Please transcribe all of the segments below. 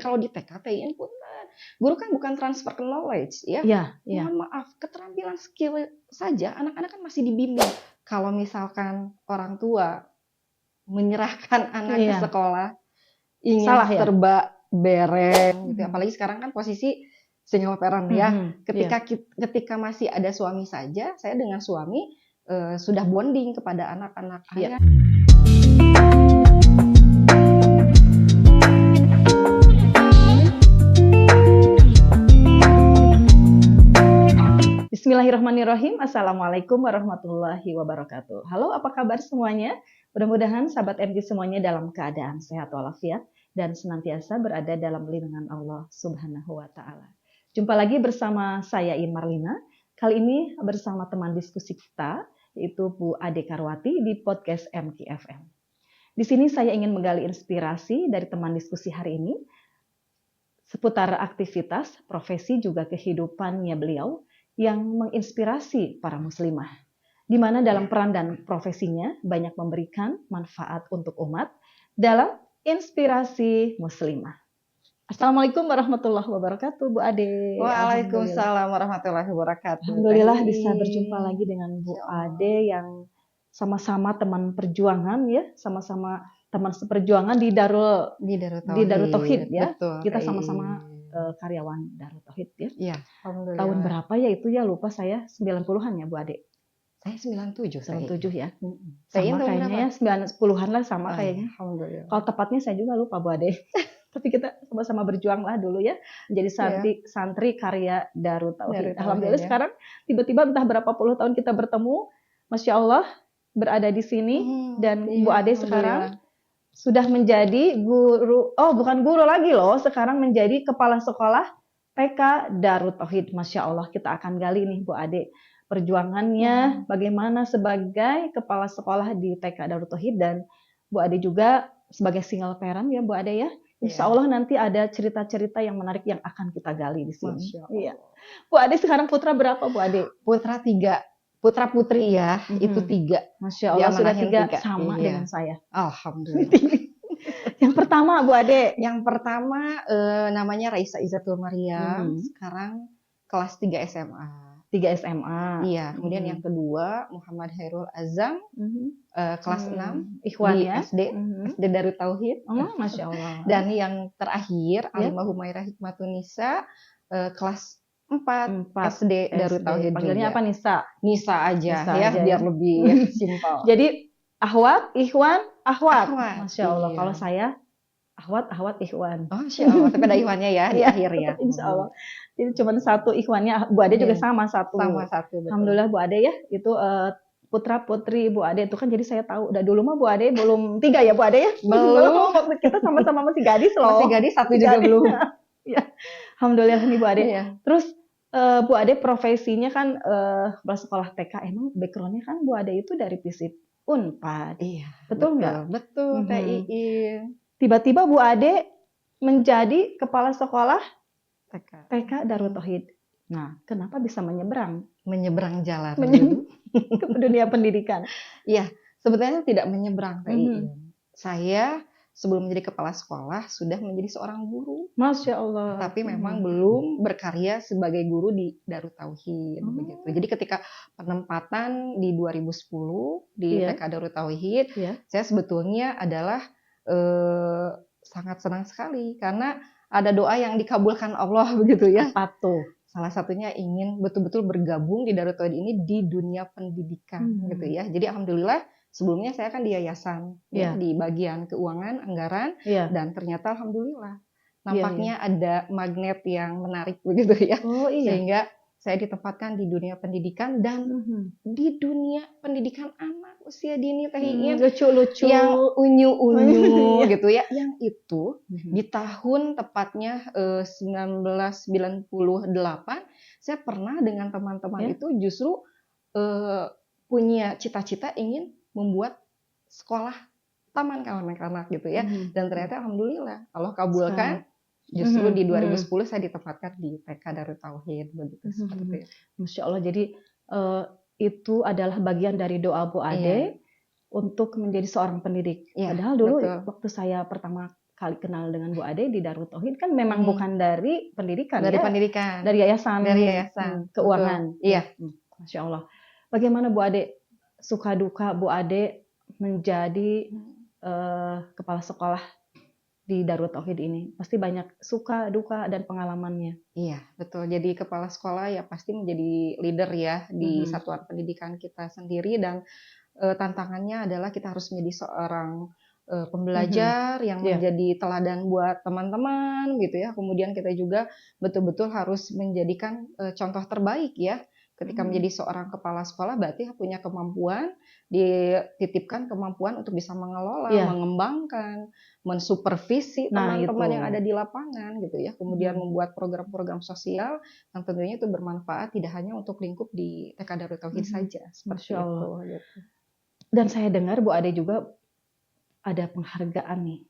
kalau di TK TIN pun guru kan bukan transfer knowledge ya. Mohon maaf, keterampilan skill saja anak-anak kan masih dibimbing. Kalau misalkan orang tua menyerahkan anak ke sekolah ingin salah, serba bereng gitu. Apalagi sekarang kan posisi single parent ya. Ketika masih ada suami saja, saya dengan suami sudah bonding kepada anak-anak. Bismillahirrahmanirrahim. Assalamualaikum warahmatullahi wabarakatuh. Halo, apa kabar semuanya? Mudah-mudahan sahabat MG semuanya dalam keadaan sehat walafiat dan senantiasa berada dalam lindungan Allah Subhanahu wa taala. Jumpa lagi bersama saya In Marlina. Kali ini bersama teman diskusi kita yaitu Bu Ade Karwati di podcast MKFM. Di sini saya ingin menggali inspirasi dari teman diskusi hari ini seputar aktivitas, profesi juga kehidupannya beliau yang menginspirasi para muslimah, di mana dalam peran dan profesinya banyak memberikan manfaat untuk umat dalam inspirasi muslimah. Assalamualaikum warahmatullahi wabarakatuh, Bu Ade. Waalaikumsalam warahmatullahi wabarakatuh. Alhamdulillah bisa berjumpa lagi dengan Bu Ade yang sama-sama teman perjuangan ya, sama-sama teman seperjuangan di Darul Tauhid ya. Betul, kita sama-sama karyawan Darul Tauhid ya. Iya, alhamdulillah. Tahun berapa ya itu ya, lupa saya, 90-an ya Bu Ade? Saya 97. 97 ya. Sama kayaknya ya, 90-an lah sama kayaknya. Alhamdulillah. Kalau tepatnya saya juga lupa Bu Ade. Tapi kita sama-sama berjuang lah dulu ya, menjadi santri karya Darul Tauhid. Alhamdulillah ya. Sekarang tiba-tiba entah berapa puluh tahun kita bertemu, Masya Allah berada di sini dan Bu Ade sekarang sudah menjadi guru, bukan guru lagi loh, sekarang menjadi kepala sekolah TK Darul Tauhid. Masya Allah, kita akan gali nih Bu Ade perjuangannya bagaimana sebagai kepala sekolah di TK Darul Tauhid, dan Bu Ade juga sebagai single parent ya Bu Ade ya. Insya Allah nanti ada cerita-cerita yang menarik yang akan kita gali di sini. Iya. Bu Ade sekarang putra berapa Bu Ade? Putra 3. Putra putri ya, itu 3. Masya Allah, sudah 3 sama dengan saya. Alhamdulillah. Yang pertama Bu Ade. Yang pertama namanya Raisa Izatul Maryam, sekarang kelas 3 SMA. 3 SMA. Iya, kemudian yang kedua Muhammad Hairul Azam, kelas 6 Ikhwan di ya? SD Darul Tauhid. Masya Allah. Dan yang terakhir Alimah Humairah Hikmatunisa, kelas 4 SD Darul Tauhid. Panggilnya apa, Nisa? Nisa aja biar lebih simpel. Jadi ahwat, ikhwan, ahwat. Masya Allah. Iya. Kalau saya ahwat, ikhwan. Masya Allah. Tapi ada ikhwannya ya di akhir ya. Insya Allah. Jadi cuma satu ikhwannya. Bu Ade juga sama satu. Sama satu. Betul. Alhamdulillah Bu Ade ya. Itu putra putri Bu Ade itu kan, jadi saya tahu. Udah dulu mah Bu Ade belum 3 ya Bu Ade ya. Belum. Kita sama-sama masih gadis loh. Masih gadis, 1 juga belum. Ya. Alhamdulillah nih Bu Ade. Iya. Terus Bu Ade profesinya kan kepala sekolah TK. Emang backgroundnya kan Bu Ade itu dari FISIP Unpad. Iya. Betul nggak? Betul. TII. Tiba-tiba Bu Ade menjadi kepala sekolah TK Darul Tauhid. Nah, kenapa bisa menyeberang Jalan ke dunia pendidikan? Iya, sebetulnya tidak menyeberang TII. Saya sebelum menjadi kepala sekolah sudah menjadi seorang guru. Masya Allah. Tapi memang belum berkarya sebagai guru di Darul Tauhid begitu. Jadi ketika penempatan di 2010 di TK Darul Tauhid, saya sebetulnya adalah sangat senang sekali karena ada doa yang dikabulkan Allah begitu ya. Apa tuh? Salah satunya ingin betul-betul bergabung di Darul Tauhid ini di dunia pendidikan gitu ya. Jadi alhamdulillah sebelumnya saya kan di yayasan ya, di bagian keuangan, anggaran, dan ternyata alhamdulillah nampaknya ada magnet yang menarik begitu ya. Sehingga saya ditempatkan di dunia pendidikan dan di dunia pendidikan anak usia dini TII lucu-lucu yang unyu-unyu gitu ya. Yang itu di tahun tepatnya 1998 saya pernah dengan teman-teman itu justru punya cita-cita ingin membuat sekolah taman kanak-kanak gitu ya. Dan ternyata alhamdulillah Allah kabulkan. Justru di 2010 saya ditempatkan di TK Darul Tauhid begitu seperti itu. Masya Allah. Jadi itu adalah bagian dari doa Bu Ade untuk menjadi seorang pendidik. Padahal dulu waktu saya pertama kali kenal dengan Bu Ade di Darut Tauhid kan memang bukan dari pendidikan Dari ya, pendidikan. dari yayasan keuangan. Betul. Iya. Masya Allah. Bagaimana Bu Ade suka duka Bu Ade menjadi kepala sekolah di Darut Tauhid ini? Pasti banyak suka duka dan pengalamannya. Iya, betul. Jadi kepala sekolah ya pasti menjadi leader ya di satuan pendidikan kita sendiri, dan tantangannya adalah kita harus menjadi seorang pembelajar yang menjadi teladan buat teman-teman gitu ya. Kemudian kita juga betul-betul harus menjadikan contoh terbaik ya. Ketika menjadi seorang kepala sekolah berarti punya kemampuan, dititipkan kemampuan untuk bisa mengelola, mengembangkan, mensupervisi teman-teman yang ada di lapangan gitu ya. Kemudian membuat program-program sosial yang tentunya itu bermanfaat tidak hanya untuk lingkup di TK Darut Tauhid saja, seperti itu. Gitu. Dan saya dengar Bu Ade juga ada penghargaan nih,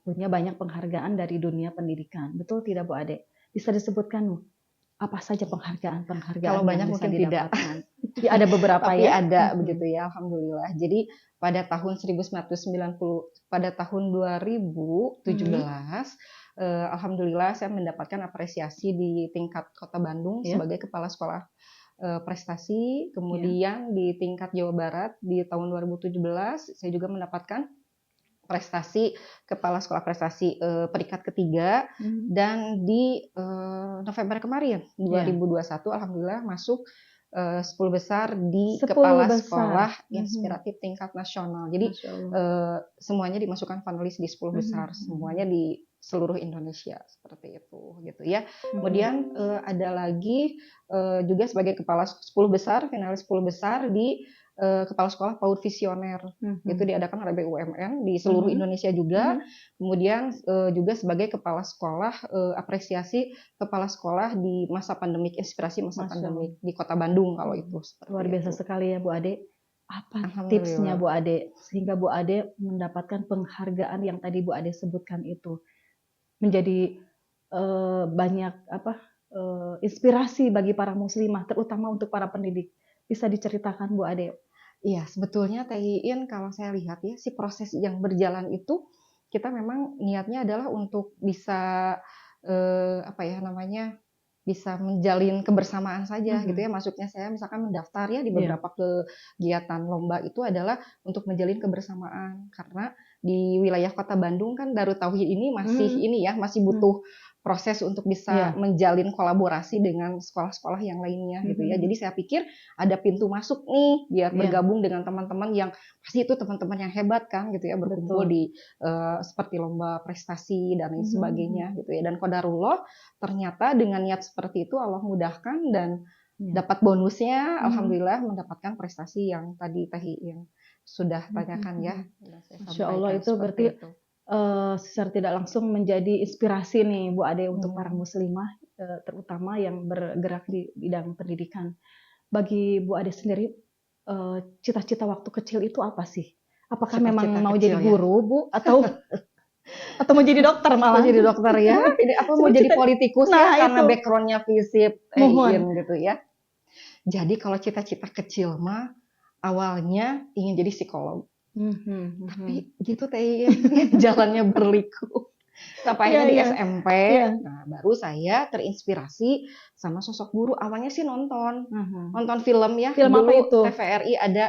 punya banyak penghargaan dari dunia pendidikan. Betul tidak Bu Ade? Bisa disebutkan apa saja penghargaan Kalau banyak yang bisa mungkin didapatkan? Ya, ada beberapa tapi ya. ada begitu ya, alhamdulillah. Jadi pada tahun 1990, pada tahun 2017, alhamdulillah saya mendapatkan apresiasi di tingkat Kota Bandung sebagai kepala sekolah prestasi. Kemudian di tingkat Jawa Barat di tahun 2017 saya juga mendapatkan prestasi kepala sekolah prestasi peringkat ketiga, dan di November kemarin 2021 alhamdulillah masuk 10 besar di kepala sekolah inspiratif tingkat nasional. Jadi semuanya dimasukkan finalis di 10 besar, semuanya di seluruh Indonesia seperti itu gitu ya. Kemudian ada lagi juga sebagai kepala 10 besar, finalis 10 besar di kepala sekolah PAUD visioner, itu diadakan oleh BUMN di seluruh Indonesia juga. Kemudian juga sebagai kepala sekolah apresiasi kepala sekolah di masa pandemik, inspirasi masa pandemik di Kota Bandung kalau itu. Luar biasa sekali ya Bu Ade. Apa tipsnya Bu Ade sehingga Bu Ade mendapatkan penghargaan yang tadi Bu Ade sebutkan itu, menjadi banyak inspirasi bagi para muslimah, terutama untuk para pendidik. Bisa diceritakan Bu Ade? Iya, sebetulnya Teh Iin kalau saya lihat ya, si proses yang berjalan itu kita memang niatnya adalah untuk bisa bisa menjalin kebersamaan saja gitu ya. Maksudnya saya misalkan mendaftar ya di beberapa kegiatan lomba itu adalah untuk menjalin kebersamaan, karena di wilayah Kota Bandung kan Darut Tauhid ini masih butuh proses untuk bisa menjalin kolaborasi dengan sekolah-sekolah yang lainnya gitu ya. Jadi saya pikir ada pintu masuk nih biar bergabung dengan teman-teman yang pasti itu teman-teman yang hebat kan gitu ya, berkumpul di seperti lomba prestasi dan lain sebagainya gitu ya. Dan qadarullah ternyata dengan niat seperti itu Allah mudahkan dan dapat bonusnya, alhamdulillah mendapatkan prestasi yang tadi Teh yang sudah tanyakan ya. Masya Allah, itu berarti secara tidak langsung menjadi inspirasi nih Bu Ade untuk para muslimah, terutama yang bergerak di bidang pendidikan. Bagi Bu Ade sendiri, cita-cita waktu kecil itu apa sih? Apakah memang mau jadi guru Bu, atau mau jadi dokter malah? Mau jadi dokter ya? Ini apa mau jadi politikus ya? Karena backgroundnya FISIP gitu ya. Jadi kalau cita-cita kecil mah awalnya ingin jadi psikolog. Tapi gitu Teh, jalannya berliku. Sampainya di SMP, nah baru saya terinspirasi sama sosok guru. Awalnya sih nonton film ya. Film apa itu? TVRI ada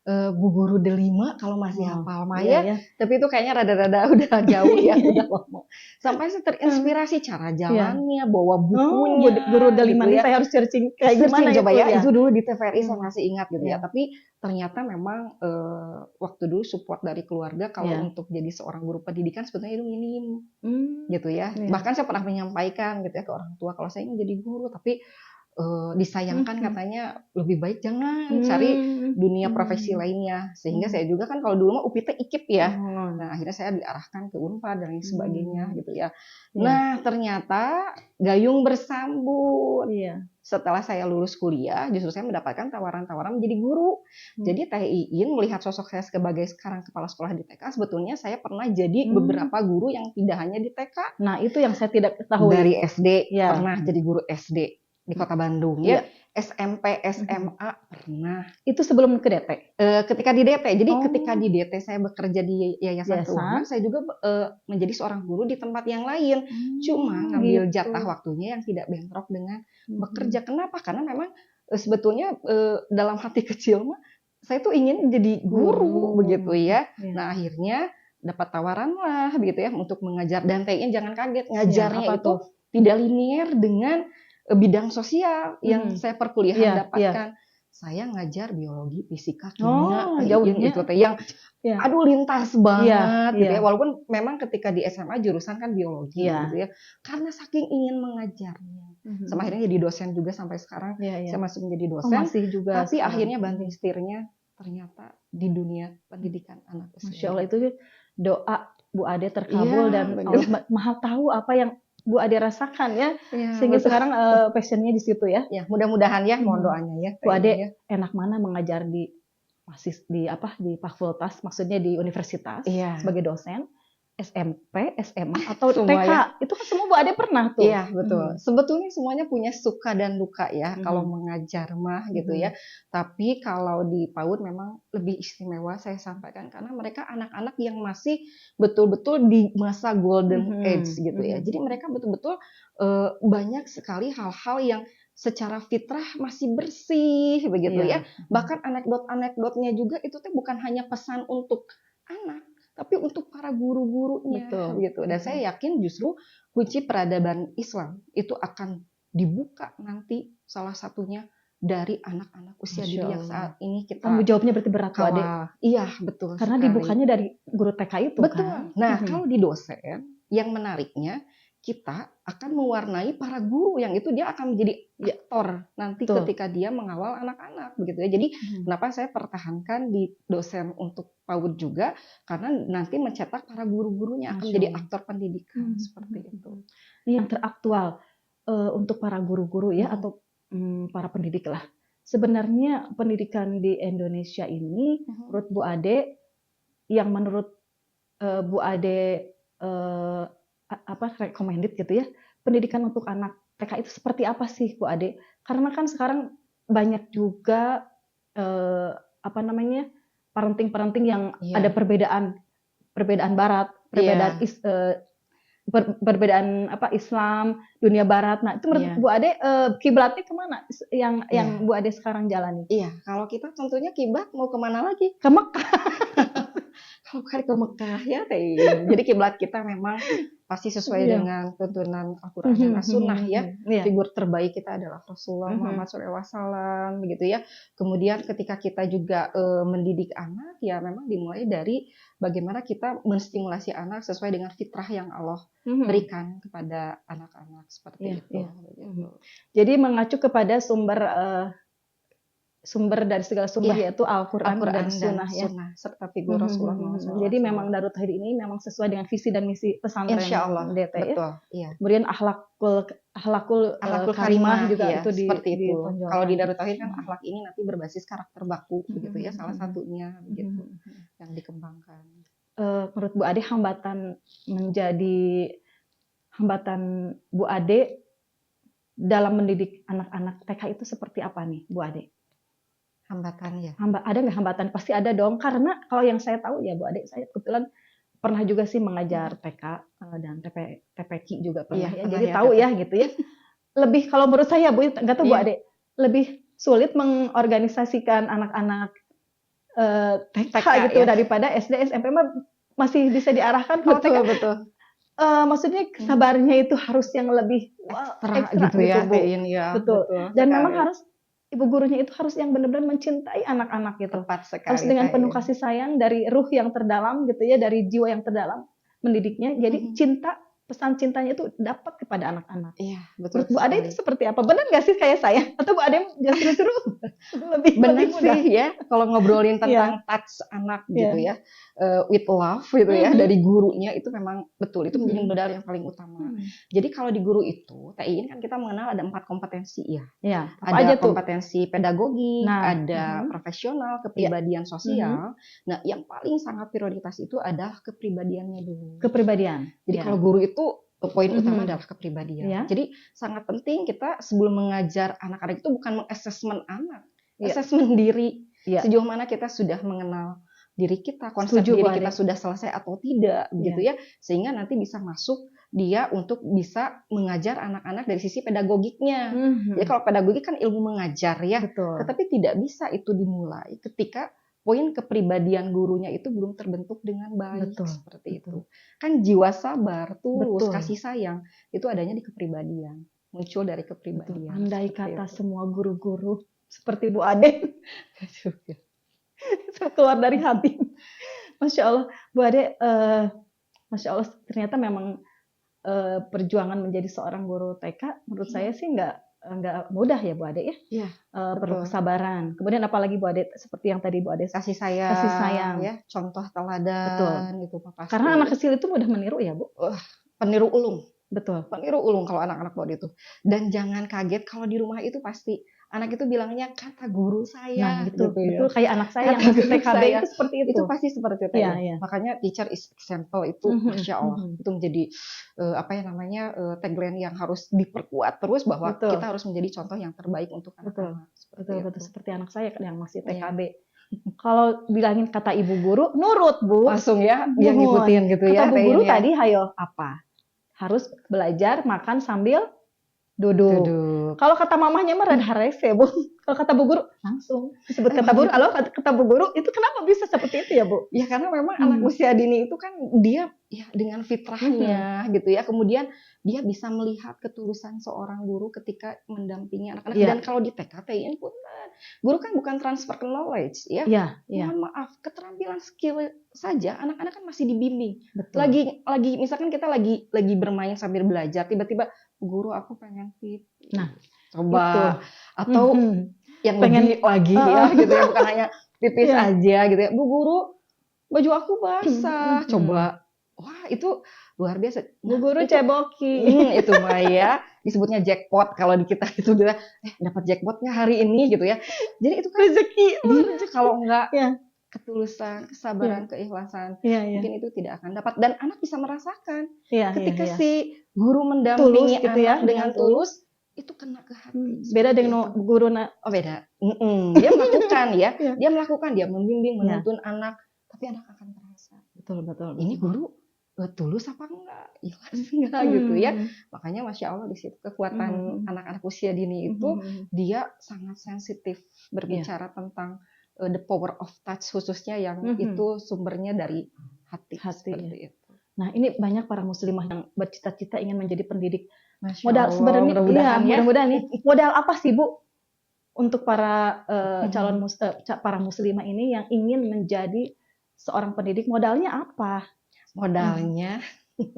Bu Guru Delima kalau masih hafal Maya, tapi itu kayaknya rada-rada udah jauh ya, udah lama. Sampai saya terinspirasi cara jalannya, bawa bukunya. Guru Delima gitu ya. Saya harus searching kayak gimana coba ya. Itu dulu di TVRI saya masih ingat gitu ya. Tapi ternyata memang waktu dulu support dari keluarga kalau untuk jadi seorang guru pendidikan sebetulnya itu minim gitu ya. Bahkan saya pernah menyampaikan gitu ya ke orang tua kalau saya ingin jadi guru, tapi disayangkan katanya lebih baik jangan cari dunia profesi lainnya, sehingga saya juga kan kalau dulu mah UPT IKIP ya. Nah akhirnya saya diarahkan ke Unpad dan lain sebagainya gitu ya. Nah ternyata gayung bersambut. Setelah saya lulus kuliah justru saya mendapatkan tawaran-tawaran menjadi guru. Jadi Teh Iin melihat sosok saya sebagai sekarang kepala sekolah di TK, sebetulnya saya pernah jadi beberapa guru yang tidak hanya di TK. Nah itu yang saya tidak tahu. Dari SD pernah jadi guru SD. di Kota Bandung Iya. ya. SMP, SMA pernah. Itu sebelum ke DT. Ketika di DT, jadi Oh. ketika di DT saya bekerja di Yayasan Yayasan. Keuangan, saya juga menjadi seorang guru di tempat yang lain. Cuma ngambil gitu. jatah waktunya yang tidak bentrok dengan bekerja. Kenapa? Karena memang sebetulnya dalam hati kecil mah saya tuh ingin jadi guru begitu ya. Iya. Nah akhirnya dapat tawaran lah begitu ya untuk mengajar, dan kayaknya jangan kaget Iya, ngajarnya apa itu tuh? tidak linear dengan bidang sosial yang saya perkuliahan Iya, dapatkan. Saya ngajar biologi, fisika, Oh, kimia, jauhnya. itu teh yang Iya. aduh lintas banget gitu Iya. ya. Walaupun memang ketika di SMA jurusan kan biologi Iya. gitu ya. Karena saking ingin mengajarnya. Sama akhirnya jadi dosen juga sampai sekarang. Iya, iya. Saya masih menjadi Oh, dosen. masih juga Tapi sekarang. akhirnya banting setirnya ternyata di dunia pendidikan anak usia. Masya Allah, itu doa Bu Ade terkabul Iya, dan bener. Allah Maha tahu apa yang Bu Ade rasakan ya. Iya, Sehingga betul. sekarang passionnya di situ ya. Ya, mudah-mudahan ya, mohon doanya ya. Bu Ade ya. enak mana mengajar di di fakultas, maksudnya di universitas Iya. sebagai dosen, SMP, SMA atau Semua TK. ya. Itu kan semua Bu Ade pernah tuh. Iya, betul. Sebetulnya semuanya punya suka dan duka ya kalau mengajar mah gitu ya. Tapi kalau di PAUD memang lebih istimewa saya sampaikan karena mereka anak-anak yang masih betul-betul di masa golden age gitu ya. Jadi mereka betul-betul banyak sekali hal-hal yang secara fitrah masih bersih begitu ya. Bahkan anekdot-anekdotnya juga itu tuh bukan hanya pesan untuk anak, tapi untuk para guru-gurunya gitu. Dan saya yakin justru kunci peradaban Islam itu akan dibuka nanti salah satunya dari anak-anak usia dini yang saat ini kita tanggung jawabnya berarti berat Bu Ade. Iya, betul. Karena sekali. dibukanya dari guru TK itu betul. kan. Nah, kalau di dosen yang menariknya kita akan mewarnai para guru yang itu dia akan menjadi aktor nanti ketika dia mengawal anak-anak begitu ya. Jadi kenapa saya pertahankan di dosen untuk PAUD juga karena nanti mencetak para guru-gurunya akan menjadi aktor pendidikan seperti itu. Ini yang teraktual untuk para guru-guru ya atau para pendidik lah. Sebenarnya pendidikan di Indonesia ini menurut Bu Ade yang menurut Bu Ade recommended gitu ya, pendidikan untuk anak TK itu seperti apa sih Bu Ade? Karena kan sekarang banyak juga parenting yang ada perbedaan barat, perbedaan Islam, dunia barat. Nah, itu menurut Bu Ade kiblatnya kemana yang Bu Ade sekarang jalani? Iya, kalau kita tentunya kiblat mau kemana lagi? Ke Mekah. Kalau bukan ke Mekah ya, jadi kiblat kita memang pasti sesuai dengan tuntunan Al-Quran dan As-Sunnah ya. Figur terbaik kita adalah Rasulullah Muhammad SAW begitu ya. Kemudian ketika kita juga mendidik anak ya memang dimulai dari bagaimana kita menstimulasi anak sesuai dengan fitrah yang Allah berikan kepada anak-anak seperti itu. Jadi mengacu kepada sumber dari segala sumber yaitu Al-Quran dan Sunnah ya, serta figur Rasulullah SAW. Jadi memang Darut Tauhid ini memang sesuai dengan visi dan misi pesantren Insya Allah, DT betul. Ya. Kemudian akhlakul karimah juga ya, itu seperti itu. Kalau di Darut Tauhid kan Hmm. akhlak ini nanti berbasis karakter baku begitu ya, salah satunya begitu yang dikembangkan. Menurut Bu Ade hambatan Bu Ade dalam mendidik anak-anak TK itu seperti apa nih Bu Ade? Hambatan ya. Ada nggak hambatan? Pasti ada dong. Karena kalau yang saya tahu ya Bu Ade, saya kebetulan pernah juga sih mengajar TK dan TPQ juga pernah ya. Jadi tahu ya gitu ya. Lebih kalau menurut saya Bu, nggak tahu Bu Ade, lebih sulit mengorganisasikan anak-anak TK gitu daripada SD SMP mah masih bisa diarahkan. Kalau TK betul. Maksudnya sabarnya itu harus yang lebih ekstra gitu ya Bu. Betul. Dan memang harus ibu gurunya itu harus yang benar-benar mencintai anak-anak gitu. Tepat sekali. Harus dengan penuh kasih sayang dari ruh yang terdalam gitu ya, dari jiwa yang terdalam mendidiknya. Jadi pesan cintanya itu dapat kepada anak-anak. Iya, betul. Bu Ade itu seperti apa? Benar nggak sih kayak saya? Atau Bu Ade justru lebih benar mudah sih ya. Kalau ngobrolin tentang touch anak gitu ya, with love gitu ya, dari gurunya itu memang betul. Itu menjadi modal yang paling utama. Jadi kalau di guru itu, TI kan kita mengenal ada 4 kompetensi ya. Apa ada aja tuh? Kompetensi pedagogi, ada profesional, kepribadian sosial. Nah, yang paling sangat prioritas itu adalah kepribadiannya dulu. Kepribadian. Jadi kalau guru itu poin utama adalah kepribadian. Ya. Jadi sangat penting kita sebelum mengajar anak-anak itu bukan mengassessment anak, Ya. assessment diri. Ya. Sejauh mana kita sudah mengenal diri kita, konsep Setuju, diri Bu kita Ade. sudah selesai atau tidak, begitu ya. Sehingga nanti bisa masuk dia untuk bisa mengajar anak-anak dari sisi pedagogiknya. Jadi kalau pedagogik kan ilmu mengajar ya, Betul. tetapi tidak bisa itu dimulai ketika poin kepribadian gurunya itu belum terbentuk dengan baik. Betul, seperti betul. itu. Kan jiwa sabar, tulus, Betul. kasih sayang itu adanya di kepribadian, muncul dari Betul. kepribadian. Andai seperti kata itu. semua guru-guru seperti Bu Ade keluar dari hati. Masya Allah, Bu Ade, Masya Allah, ternyata memang perjuangan menjadi seorang guru TK menurut saya sih nggak mudah ya Bu Ade ya. Iya, Perlu betul. kesabaran. Kemudian apalagi Bu Ade seperti yang tadi Bu Ade Kasih sayang, ya, contoh teladan gitu pasti. Karena anak kecil itu mudah meniru ya Bu. Peniru ulung. Betul. Peniru ulung kalau anak-anak buat itu. Dan jangan kaget kalau di rumah itu pasti anak itu bilangnya kata guru saya. Nah, gitu betul ya. kayak anak saya yang Kata masih guru TKB saya. itu seperti itu. Itu pasti seperti itu. Iya, ya. iya. Makanya teacher is example itu Masya Allah. Itu menjadi tagline yang harus diperkuat terus bahwa Betul. kita harus menjadi contoh yang terbaik untuk anak-anak. Betul. Seperti anak saya yang masih TKB. Kalau bilangin kata ibu guru, nurut Bu. Langsung ya, dia ngikutin gitu ya. Kata bu guru tadi, hayo apa? Harus belajar makan sambil duduk. Kalau kata mamahnya mah rada rese Bu. Kalau kata bu guru langsung disebut kata bu guru. Halo, kata bu guru itu kenapa bisa seperti itu ya Bu? Ya karena memang anak usia dini itu kan dia ya dengan fitrahnya gitu ya. Kemudian dia bisa melihat ketulusan seorang guru ketika mendampingi anak-anak. Dan kalau di TK-TIN pun guru kan bukan transfer knowledge ya. Mohon maaf, keterampilan skill saja anak-anak kan masih dibimbing. Betul. Lagi misalkan kita lagi bermain sambil belajar, tiba-tiba guru aku pengen fit. Nah, coba itu. Atau yang pengen lagi ya gitu ya, bukan hanya pipis aja gitu ya. Bu guru, baju aku basah. Coba. Wah, itu luar biasa. Bu guru ceboki. Itu mah ya, disebutnya jackpot kalau di kita itu udah dapat jackpotnya hari ini gitu ya. Jadi itu kan rezeki. Kalau enggak ketulusan, kesabaran, keikhlasan, mungkin itu tidak akan dapat. Dan anak bisa merasakan ketika si guru mendampingi tulus, gitu anak dengan tulus, itu kena ke hati. Beda dengan guru beda. Dia melakukan ya, dia melakukan, dia membimbing, menuntun anak, tapi anak akan terasa. Betul. Ini guru tulus apa enggak, ikhlas enggak gitu ya. Makanya Masya Allah di situ kekuatan anak-anak usia dini itu dia sangat sensitif berbicara tentang the power of touch, khususnya yang itu sumbernya dari hati seperti itu. Nah, ini banyak para muslimah yang bercita-cita ingin menjadi pendidik. Masya Modal Allah, sebenarnya mudah-mudahan nih. Modal apa sih Bu untuk para para muslimah ini yang ingin menjadi seorang pendidik? Modalnya apa? Modalnya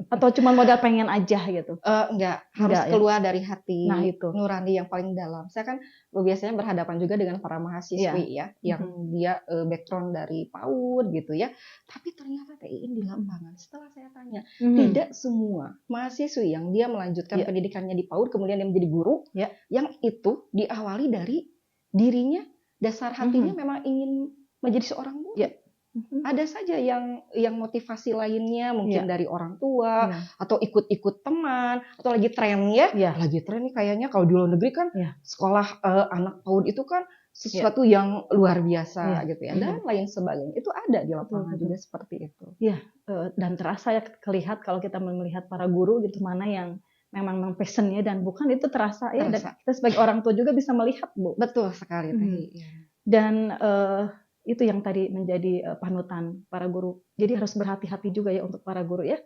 atau cuma modal pengen aja gitu? Enggak, harus keluar dari hati nurani yang paling dalam. Saya kan biasanya berhadapan juga dengan para mahasiswi ya, yang dia background dari PAUD gitu ya. Tapi ternyata TIN di lapangan, setelah saya tanya, tidak semua mahasiswi yang dia melanjutkan pendidikannya di PAUD kemudian dia menjadi guru, yang itu diawali dari dirinya, dasar hatinya memang ingin menjadi seorang guru. Ada saja yang motivasi lainnya mungkin dari orang tua atau ikut-ikut teman atau lagi tren lagi tren nih kayaknya kalau di luar negeri kan sekolah anak PAUD itu kan sesuatu yang luar biasa gitu ya, dan lain sebagainya. Itu ada di lapangan juga seperti itu. Dan terasa ya kelihat kalau kita melihat para guru gitu, mana yang memang passionnya dan bukan, itu terasa. Ya. Dan kita sebagai orang tua juga bisa melihat Bu. Betul sekali. Dan itu yang tadi menjadi panutan para guru. Jadi harus berhati-hati juga ya untuk para guru ya.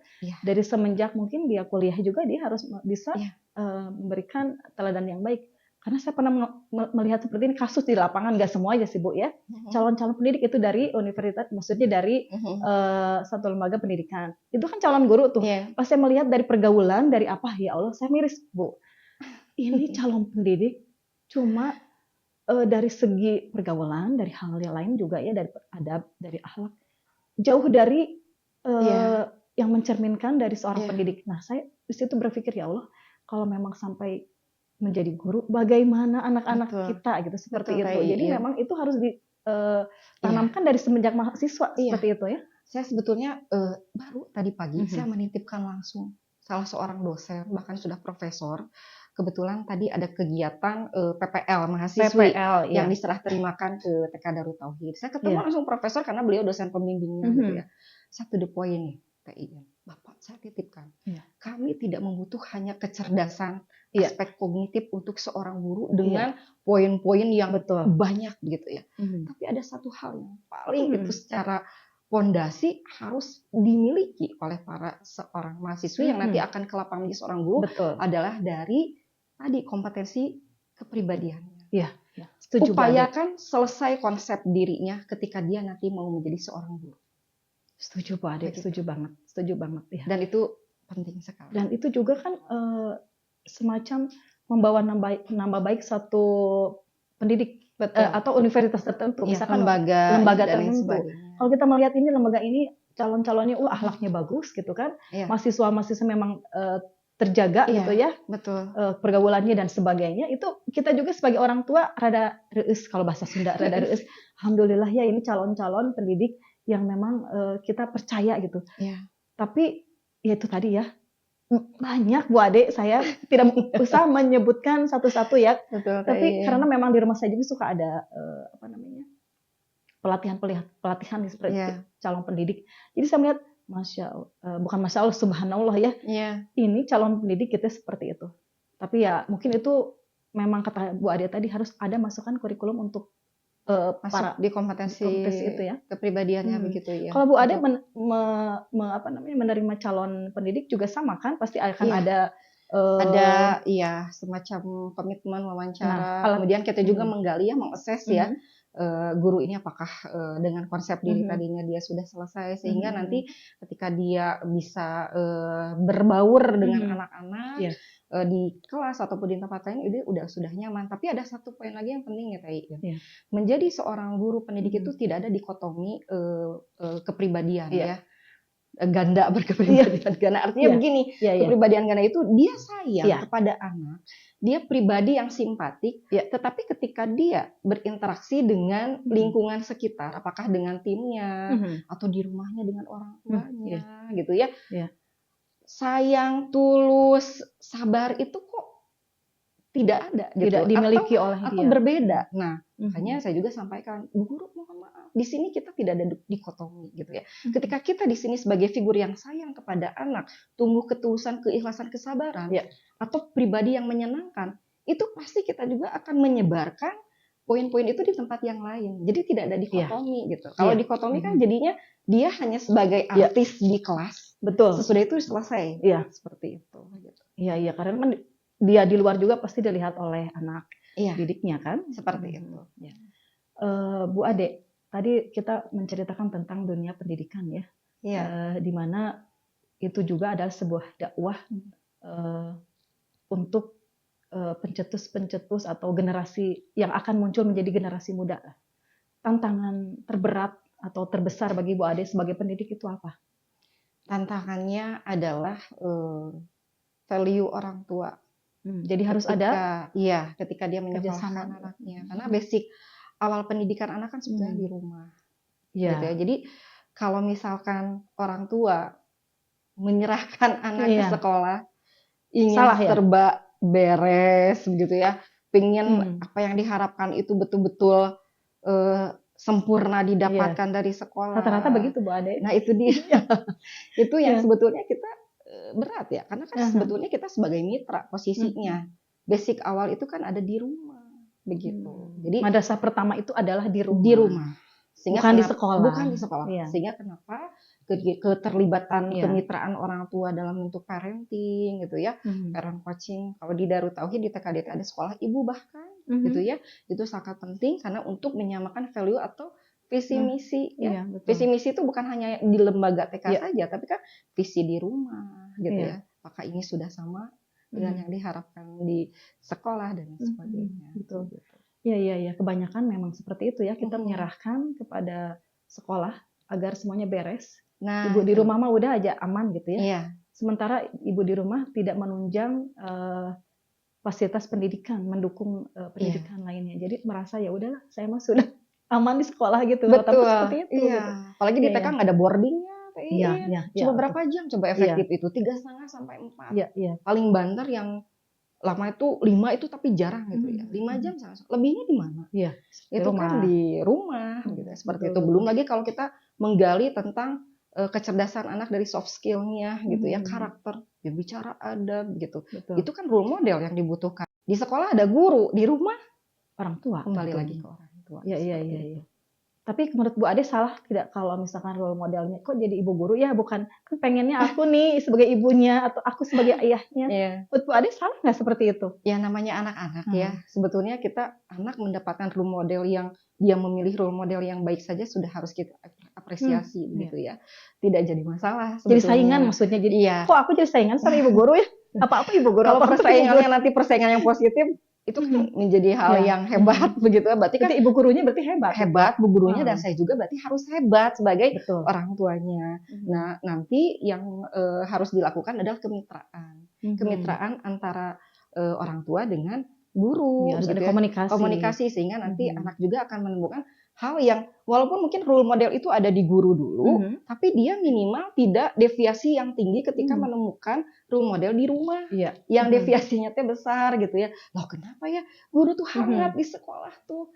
Dari semenjak mungkin dia kuliah juga dia harus bisa memberikan teladan yang baik. Karena saya pernah melihat seperti ini kasus di lapangan, nggak semua aja sih Bu ya. Calon-calon pendidik itu dari universitas, maksudnya dari satu lembaga pendidikan. Itu kan calon guru tuh. Pas saya melihat dari pergaulan, dari apa, ya Allah saya miris Bu. Ini calon pendidik cuma dari segi pergaulan, dari hal yang lain juga ya, dari adab, dari akhlak, jauh dari yang mencerminkan dari seorang pendidik. Nah, saya di situ berpikir, ya Allah, kalau memang sampai menjadi guru, bagaimana anak-anak kita gitu seperti itu. Jadi memang itu harus ditanamkan dari semenjak mahasiswa seperti itu ya. Saya sebetulnya baru tadi pagi saya menitipkan langsung salah seorang dosen, bahkan sudah profesor. Kebetulan tadi ada kegiatan PPL mahasiswi PPL, yang ya. diserah terimakan ke TK Darut Tauhid. Saya ketemu Iya. langsung profesor karena beliau dosen pembimbingnya gitu ya. Satu the point nih, TI. Bapak saya titipkan, Iya. kami tidak membutuh hanya kecerdasan Iya. aspek kognitif untuk seorang guru dengan poin-poin yang Betul. banyak gitu ya. Tapi ada satu hal yang paling itu secara pondasi harus dimiliki oleh para seorang mahasiswi yang nanti akan ke lapangan menjadi seorang guru. Betul. Adalah dari tadi kompetensi kepribadiannya. Iya, setuju. Upayakan selesai konsep dirinya ketika dia nanti mau menjadi seorang guru. Setuju Pak Ade, setuju banget ya. Dan itu penting sekali. Dan itu juga kan semacam membawa nama baik satu pendidik atau universitas tertentu, misalkan lembaga tertentu. Kalau kita melihat ini lembaga ini calon-calonnya akhlaknya bagus gitu kan, mahasiswa memang terjaga gitu ya, betul. Pergaulannya dan sebagainya, itu kita juga sebagai orang tua rada reus, kalau bahasa Sunda rada reus. Alhamdulillah ya, ini calon-calon pendidik yang memang kita percaya gitu. Tapi ya itu tadi ya, banyak Bu Ade, saya tidak usah menyebutkan satu-satu ya. Betul, tapi karena memang di rumah saya juga suka ada pelatihan seperti calon pendidik. Jadi saya melihat bukan Masya Allah, Subhanallah ya. Ini calon pendidik kita seperti itu. Tapi ya mungkin itu memang kata Bu Ade tadi harus ada masukan kurikulum untuk masuk di kompetensi itu ya, kepribadiannya begitu ya. Kalau Bu Ade menerima calon pendidik juga sama kan, pasti akan ada semacam komitmen wawancara. Kemudian kita juga menggali ya, mengakses ya guru ini apakah dengan konsep diri tadinya dia sudah selesai, sehingga nanti ketika dia bisa berbaur dengan anak-anak di kelas ataupun di tempat lain, itu sudah nyaman. Tapi ada satu poin lagi yang penting ya Tai. Menjadi seorang guru pendidik itu tidak ada dikotomi kepribadian ya. Ganda berkepribadian ganda, artinya begini, kepribadian ganda itu dia sayang kepada anak, dia pribadi yang simpatik, tetapi ketika dia berinteraksi dengan lingkungan sekitar, apakah dengan timnya atau di rumahnya dengan orang tuanya gitu ya, sayang, tulus, sabar itu kok tidak ada gitu, tidak dimiliki oleh atau dia. Berbeda. Nah, makanya saya juga sampaikan, Bu Guru mohon maaf, di sini kita tidak ada dikotomi gitu ya. Ketika kita di sini sebagai figur yang sayang kepada anak, tumbuh ketulusan, keikhlasan, kesabaran, atau pribadi yang menyenangkan, itu pasti kita juga akan menyebarkan poin-poin itu di tempat yang lain. Jadi tidak ada dikotomi gitu. Kalau dikotomi kan jadinya dia hanya sebagai artis di kelas. Betul. Sesudah itu selesai. Seperti itu. Iya, karena kan dia di luar juga pasti dilihat oleh anak didiknya kan. Seperti itu. Bu Ade, tadi kita menceritakan tentang dunia pendidikan ya. Di mana itu juga adalah sebuah dakwah untuk pencetus-pencetus atau generasi yang akan muncul menjadi generasi muda. Tantangan terberat atau terbesar bagi Bu Ade sebagai pendidik itu apa? Tantangannya adalah value orang tua. Jadi harus ada ketika dia menyekolahkan anaknya, karena basic awal pendidikan anak kan sebetulnya di rumah gitu ya. Jadi kalau misalkan orang tua menyerahkan anak ke sekolah ingin serba beres gitu ya, pengen apa yang diharapkan itu betul-betul sempurna didapatkan dari sekolah. Rata-rata begitu Bu Ade. Nah itu dia. Itu yang sebetulnya kita berat ya, karena kan sebetulnya kita sebagai mitra posisinya. Basic awal itu kan ada di rumah begitu. Jadi madrasah pertama itu adalah di rumah. Di rumah. Sehingga bukan di sekolah. Bukan di sekolah. Sehingga kenapa keterlibatan kemitraan orang tua dalam bentuk parenting gitu ya, parent coaching. Kalau di Darut Tauhid di TKDT ada sekolah ibu bahkan gitu ya. Itu sangat penting karena untuk menyamakan value atau visi misi ya. Visi misi itu bukan hanya di lembaga TK saja, tapi kan visi di rumah gitu ya. Apakah ini sudah sama dengan yang diharapkan di sekolah dan sebagainya. Betul. Iya. Kebanyakan memang seperti itu ya. Kita menyerahkan kepada sekolah agar semuanya beres. Nah, ibu di rumah mah udah aja aman gitu ya. Iya. Sementara ibu di rumah tidak menunjang fasilitas pendidikan, mendukung pendidikan lainnya. Jadi merasa ya udahlah, saya mah sudah aman di sekolah gitu. Betul. Tapi seperti itu. Iya. Gitu. Apalagi di TK nggak ada boardingnya. Iya, TI. iya, iya, Coba betul. berapa jam coba efektif itu? 3,5 sampai 4. Iya, iya. Paling banter yang lama itu 5 itu tapi jarang gitu ya. 5 jam lebihnya di mana? Iya, di Itu kan rumah. di rumah gitu ya, seperti Betul, itu. betul. Belum lagi kalau kita menggali tentang kecerdasan anak dari soft skill-nya gitu ya, karakter, ya bicara adab gitu. Betul. Itu kan role model yang dibutuhkan. Di sekolah ada guru, di rumah Orang tua. kembali tentunya. lagi ke orang tua. Iya, iya, seperti iya, itu. iya. Tapi menurut Bu Ade salah tidak kalau misalkan role modelnya kok jadi ibu guru ya, bukan kan pengennya aku nih sebagai ibunya atau aku sebagai ayahnya. Iya. Menurut Bu Ade salah nggak seperti itu? Ya namanya anak-anak ya, sebetulnya kita anak mendapatkan role model yang dia memilih role model yang baik saja sudah harus kita apresiasi gitu ya. Tidak jadi masalah Jadi sebetulnya. saingan maksudnya. Jadi Iya. kok aku jadi saingan sama ibu guru ya? Apa ibu guru? Kalau Apa aku ibu persaingannya guru? nanti persaingan yang positif itu kan menjadi hal Ya. yang hebat begitu. Berarti kan Berarti ibu gurunya berarti hebat. hebat bu gurunya dan saya juga berarti harus hebat sebagai Betul. orang tuanya. Nah, nanti yang harus dilakukan adalah kemitraan. Kemitraan antara orang tua dengan guru Ya, harus gitu ada ya. Komunikasi sehingga nanti anak juga akan menemukan hal yang walaupun mungkin role model itu ada di guru dulu, tapi dia minimal tidak deviasi yang tinggi ketika menemukan role model di rumah. Iya. Yang deviasinya teh besar gitu ya. Loh kenapa ya guru tuh hangat di sekolah tuh.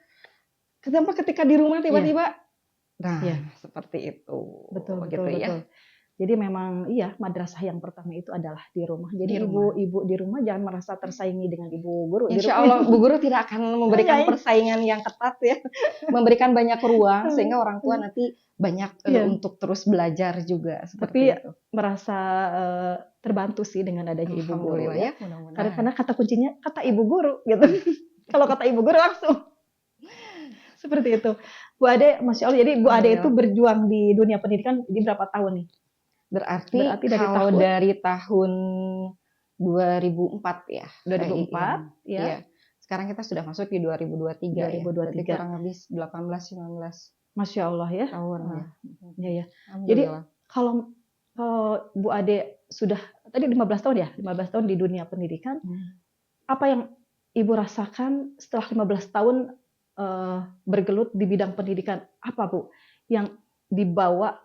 Kenapa ketika di rumah tiba-tiba nah seperti itu. Betul, gitu betul, ya. betul. Jadi memang iya madrasah yang pertama itu adalah di rumah. Jadi Di rumah. ibu-ibu di rumah jangan merasa tersaingi dengan ibu guru. Insya Allah Bu Guru tidak akan memberikan persaingan yang ketat ya. Memberikan banyak ruang sehingga orang tua nanti banyak untuk terus belajar juga seperti Tapi itu. merasa terbantu sih dengan adanya ibu guru ya. Mudah-mudahan. Karena kata kuncinya kata ibu guru gitu. Kalau kata ibu guru langsung seperti itu. Bu Ade, Masya Allah. Jadi Bu Ade itu berjuang di dunia pendidikan di berapa tahun nih? Berarti dari tahun 2004 ya. 2004 ya. Iya. Sekarang kita sudah masuk di 2023 ya. Berarti kurang lebih 18-19 Masya Allah ya. tahun ya. Iya ya. Jadi kalau Bu Ade sudah tadi 15 tahun ya, 15 tahun di dunia pendidikan, apa yang Ibu rasakan setelah 15 tahun bergelut di bidang pendidikan? Apa Bu yang dibawa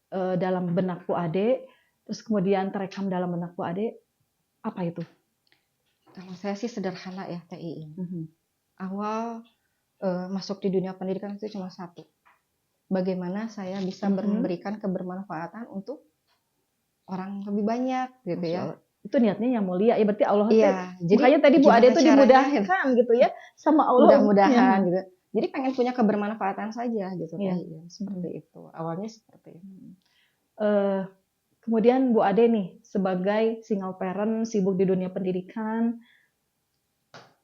dalam benak Bu Ade, terus kemudian terekam dalam benak Bu Ade, apa itu? Kalau saya sih sederhana ya TI. Awal masuk di dunia pendidikan itu cuma satu. Bagaimana saya bisa memberikan kebermanfaatan untuk orang lebih banyak gitu ya. Itu niatnya yang mulia ya, berarti Allah jadi makanya tadi Bu Ade itu dimudahkan gitu ya sama Allah. Mudah-mudahan gitu. Jadi pengen punya kebermanfaatan saja gitu seperti itu. Awalnya seperti itu. Kemudian Bu Ade nih sebagai single parent sibuk di dunia pendidikan,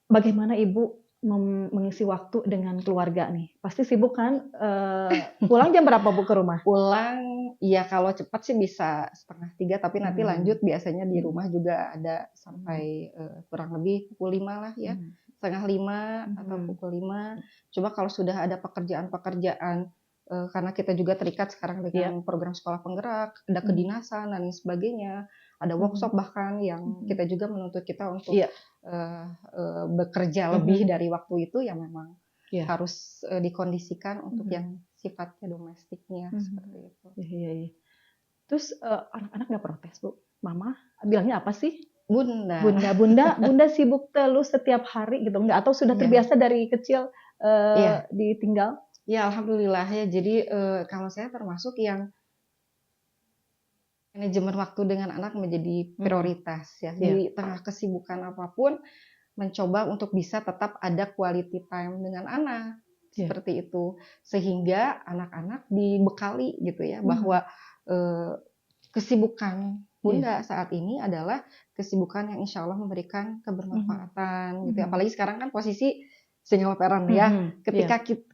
bagaimana Ibu mengisi waktu dengan keluarga nih? Pasti sibuk kan? Pulang jam berapa Bu ke rumah? Pulang ya kalau cepat sih bisa 2:30, tapi nanti lanjut biasanya di rumah juga ada sampai kurang lebih pukul 5 lah ya. 4:30 atau pukul 5. Coba kalau sudah ada pekerjaan-pekerjaan karena kita juga terikat sekarang dengan program sekolah penggerak, ada kedinasan dan sebagainya, ada workshop bahkan yang kita juga menuntut kita untuk bekerja lebih dari waktu itu ya memang harus dikondisikan untuk yang sifatnya domestiknya seperti itu. Iya. Terus anak-anak nggak protes Bu? Mama bilangnya apa sih? Bunda sibuk terus setiap hari gitu nggak? Atau sudah terbiasa dari kecil ditinggal? Ya alhamdulillah ya. Jadi kalau saya termasuk yang manajemen waktu dengan anak menjadi prioritas ya. Di tengah kesibukan apapun mencoba untuk bisa tetap ada quality time dengan anak seperti itu, sehingga anak-anak dibekali gitu ya bahwa kesibukan Bunda saat ini adalah kesibukan yang insya Allah memberikan kebermanfaatan gitu. Apalagi sekarang kan posisi single parent ya.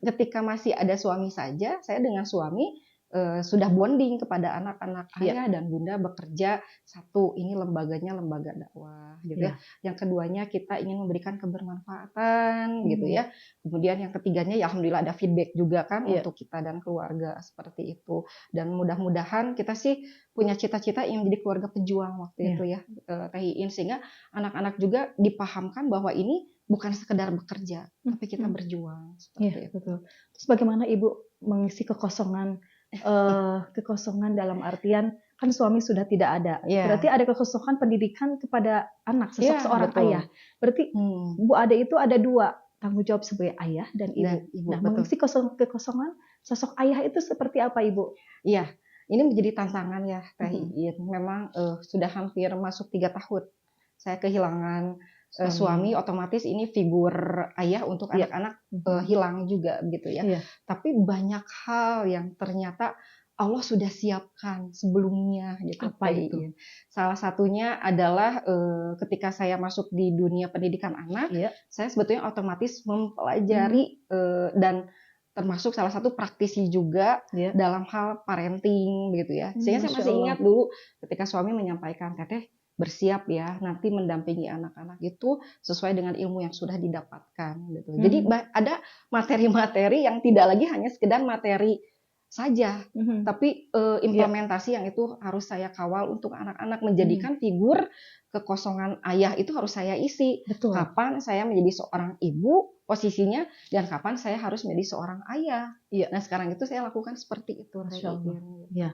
Ketika masih ada suami saja, saya dengan suami sudah bonding kepada anak-anak ayah dan bunda bekerja satu, ini lembaganya lembaga dakwah gitu ya. Yang keduanya kita ingin memberikan kebermanfaatan gitu ya. Kemudian yang ketiganya ya alhamdulillah ada feedback juga kan untuk kita dan keluarga seperti itu. Dan mudah-mudahan kita sih punya cita-cita ingin menjadi keluarga pejuang waktu itu ya, THIin, sehingga anak-anak juga dipahamkan bahwa ini bukan sekedar bekerja, tapi kita berjuang seperti itu. Betul. Terus bagaimana Ibu mengisi kekosongan kekosongan dalam artian kan suami sudah tidak ada. Iya. Berarti ada kekosongan pendidikan kepada anak, sosok Iya, seorang betul. ayah. Berarti Bu Ade itu ada dua tanggung jawab sebagai ayah dan ibu. Dan ibu, Nah, betul. mengisi kekosongan sosok ayah itu seperti apa, Ibu? Iya, ini menjadi tantangan ya, Teh Mhm. Iin. Memang sudah hampir masuk 3 tahun saya kehilangan Suami. suami, otomatis ini figur ayah untuk Iya. anak-anak Mhm. hilang juga gitu ya. Iya. Tapi banyak hal yang ternyata Allah sudah siapkan sebelumnya gitu. Apa Teh itu? Iin. Salah satunya adalah ketika saya masuk di dunia pendidikan anak, Iya. saya sebetulnya otomatis mempelajari dan termasuk salah satu praktisi juga Iya. dalam hal parenting begitu ya. Sehingga saya Masya masih Allah. ingat dulu ketika suami menyampaikan, Teteh bersiap ya nanti mendampingi anak-anak itu sesuai dengan ilmu yang sudah didapatkan gitu. Jadi ada materi-materi yang tidak lagi hanya sekedar materi saja, tapi implementasi yang itu harus saya kawal untuk anak-anak, menjadikan figur kekosongan ayah itu harus saya isi. Betul. Kapan saya menjadi seorang ibu posisinya dan kapan saya harus menjadi seorang ayah. Iya. Nah sekarang itu saya lakukan seperti itu. Masya Allah. Ya.